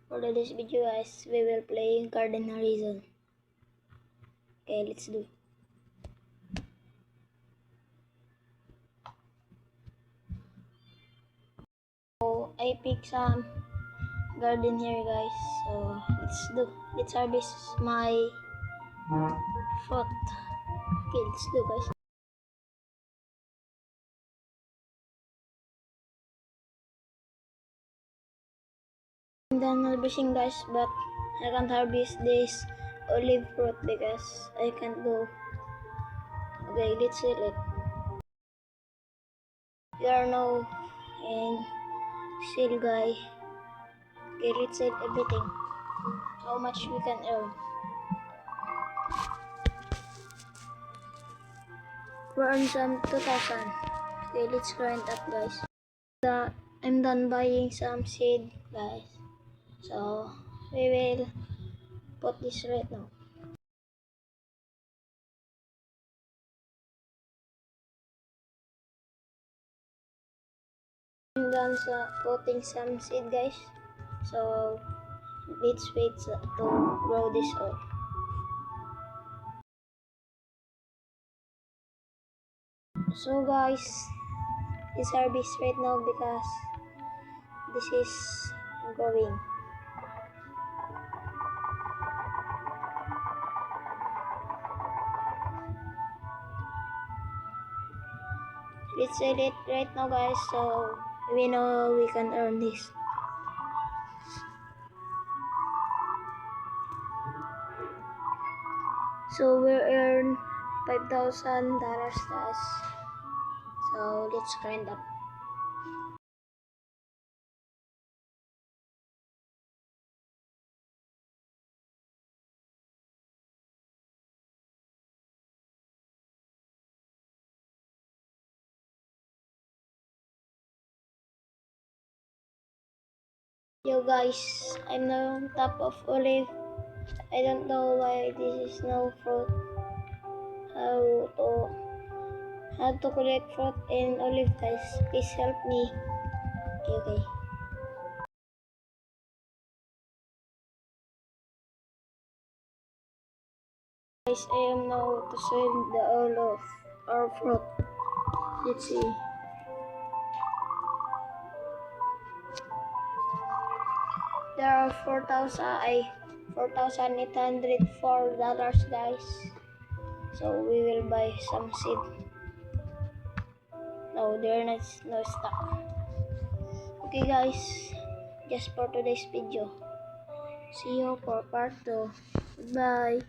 For today's video guys, we will play Garden Horizon. Okay, let's do. So I pick some garden here guys. So let's do. Let's harvest my fruit. Okay, let's do guys. I'm done harvesting guys, but I can't harvest this olive fruit because I can't go. Okay, let's sell it. We are now in sale guy. Okay, let's sell everything. How much we can earn. We earn some 2,000. Okay, let's grind up guys. I'm done buying some seed guys. So we will put this right now. I'm done putting some seed guys. So let's wait to grow this all. So guys, this harvest right now because this is growing. Let's sell it right now guys, so we know we can earn this. So we earn $5,000 guys. So let's grind up. Yo guys, I'm now on top of olive. I don't know why this is no fruit. How to collect fruit in olive guys. Please help me. Okay. Guys, I am now to sell the all of our fruit. Let's see. There are $4,804 guys. So we will buy some seed. No, there is no stock. Okay guys, just for today's video. See you for part 2. Goodbye.